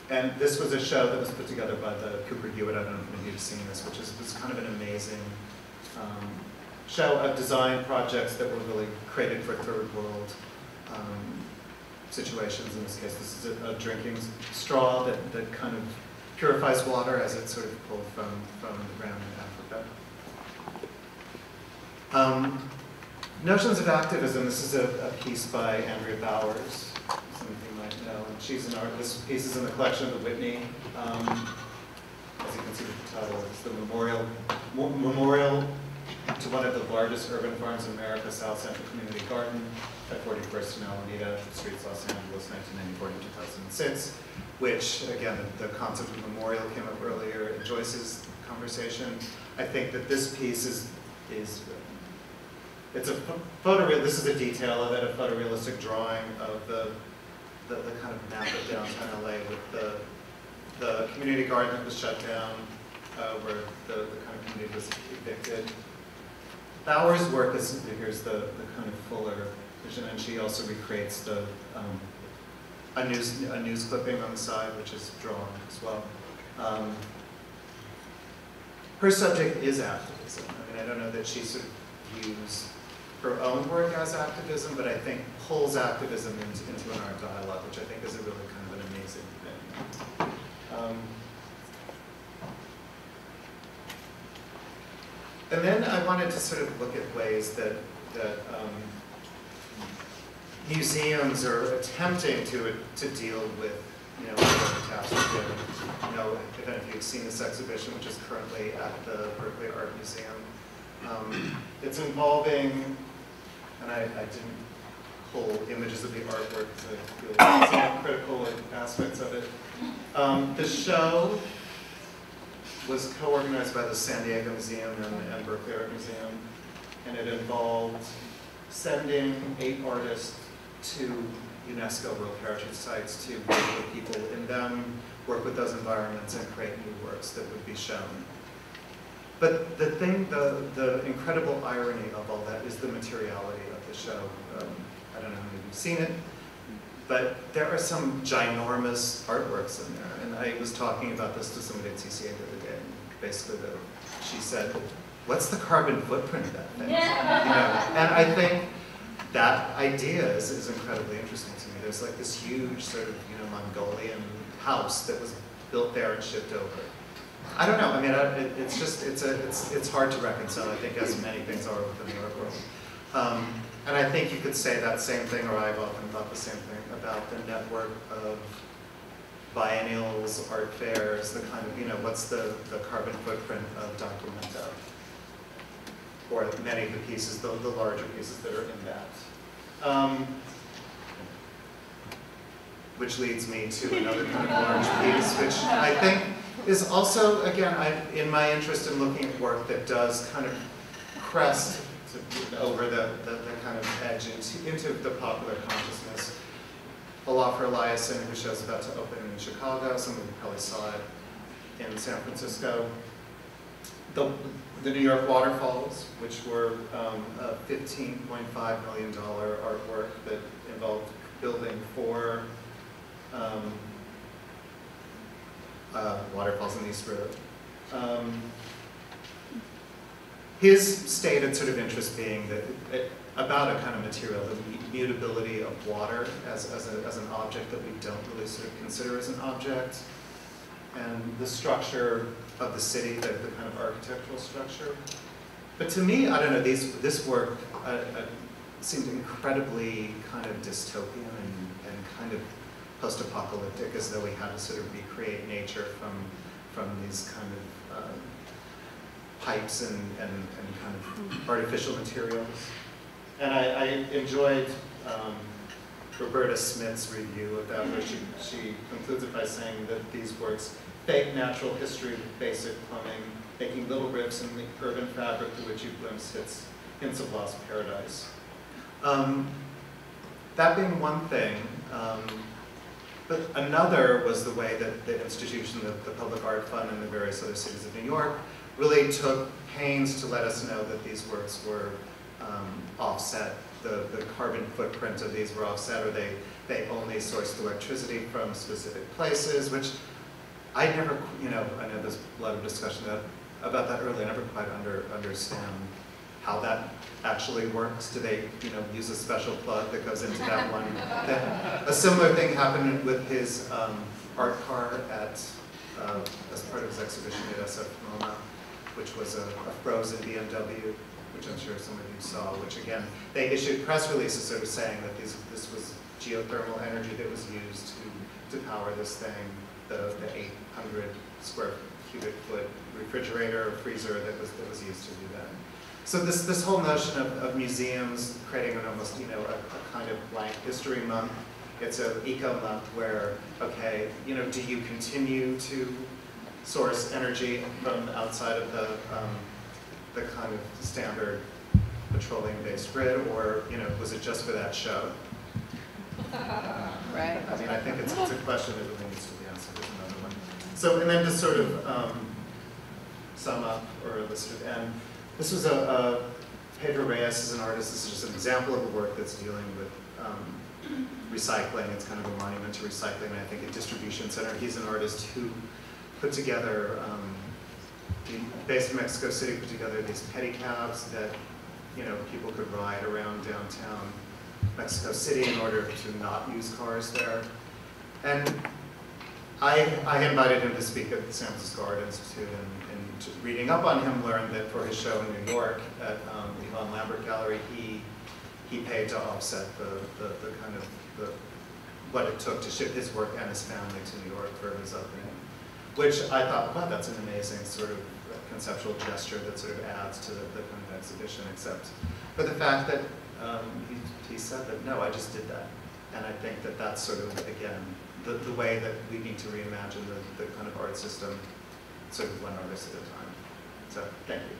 And this was a show that was put together by the Cooper Hewitt, I don't know if any of you have seen this, which was kind of an amazing show of design projects that were really created for third world situations. In this case, this is a drinking straw that kind of purifies water as it's sort of pulled from the ground in Africa. Notions of activism, this is a piece by Andrea Bowers, some of you might know, and she's an artist. This piece is in the collection of the Whitney. As you can see with the title, it's the memorial to one of the largest urban farms in America, South Central Community Garden at 41st and Alameda Streets, Los Angeles, 1994 to 2006, which, again, the concept of memorial came up earlier in Joyce's conversation. I think that this piece is it's a photoreal. This is a detail of it, a photorealistic drawing of the kind of map of downtown LA with the community garden that was shut down, where the kind of community was evicted. Bauer's work is, here's the kind of fuller vision, and she also recreates a news clipping on the side, which is drawn as well. Her subject is activism. I mean, I don't know that she sort of views her own work as activism, but I think pulls activism into an art dialogue, which I think is a really kind of an amazing thing. And then I wanted to sort of look at ways that museums are attempting to deal with, you know, catastrophe. You know, if any of you have seen this exhibition, which is currently at the Berkeley Art Museum, it's involving, and I didn't pull images of the artwork because I feel like some critical aspects of it. The show was co-organized by the San Diego Museum and Berkeley Art Museum, and it involved sending 8 artists to UNESCO World Heritage Sites to work with people in them, work with those environments, and create new works that would be shown. But the thing, the incredible irony of all that is the materiality of the show. I don't know how many of you have seen it, but there are some ginormous artworks in there. And I was talking about this to somebody at CCA the other day. And basically, she said, "What's the carbon footprint of that thing?" Yeah. You know? And I think that idea is incredibly interesting to me. There's like this huge sort of, you know, Mongolian house that was built there and shipped over. I don't know. I mean, it's hard to reconcile. I think as many things are within the art world. And I think you could say that same thing, or I've often thought the same thing about the network of biennials, art fairs, the kind of, you know, what's the carbon footprint of Documenta, or many of the pieces, the larger pieces that are in that. Which leads me to another kind of large piece, which I think is also, again, in my interest in looking at work that does kind of crest over the kind of edge into the popular consciousness. Olafur Eliasson, whose show is about to open in Chicago, some of you probably saw it in San Francisco. The New York waterfalls, which were a $15.5 million artwork that involved building 4 waterfalls in the East River. His stated sort of interest being that about a kind of material, the mutability of water as an object that we don't really sort of consider as an object, and the structure of the city, the kind of architectural structure. But to me, I don't know, this work seemed incredibly kind of dystopian and kind of post-apocalyptic, as though we had to sort of recreate nature from these kind of pipes and kind of artificial materials. And I enjoyed Roberta Smith's review of that, where she concludes it by saying that these works fake natural history with basic plumbing, making little rips in the urban fabric through which you glimpse hints of lost paradise. That being one thing, but another was the way that the institution, the Public Art Fund and the various other cities of New York really took pains to let us know that these works were offset. The carbon footprint of these were offset, or they only sourced electricity from specific places, which I never, I know there's a lot of discussion about that earlier. I never quite understand how that actually works. Do they, use a special plug that goes into that one thing? A similar thing happened with his art car as part of his exhibition at SF MoMA, which was a frozen BMW, which I'm sure some of you saw, which again, they issued press releases sort of saying that this was geothermal energy that was used to power this thing, the 800 square cubic foot refrigerator or freezer that was used to do that. So this whole notion of museums creating an almost, a kind of blank history month. It's an eco month where, okay, do you continue to source energy from outside of the kind of standard petroleum-based grid, or was it just for that show? Right. I mean, I think it's a question that really needs to be answered. There's another one. So, and then to sort of sum up or illustrate, and this was Pedro Reyes is an artist. This is just an example of a work that's dealing with recycling. It's kind of a monument to recycling, and I think a distribution center. He's an artist who put together, based in Mexico City, put together these pedicabs that people could ride around downtown Mexico City in order to not use cars there. And I invited him to speak at the San Francisco Art Institute, and reading up on him, learned that for his show in New York at the Yvonne Lambert Gallery, he paid to offset the kind of what it took to ship his work and his family to New York for his opening, which I thought, wow, that's an amazing sort of conceptual gesture that sort of adds to the kind of exhibition, except for the fact that he said that, no, I just did that. And I think that that's sort of, again, the way that we need to reimagine the kind of art system, sort of one artist at a time. So, thank you.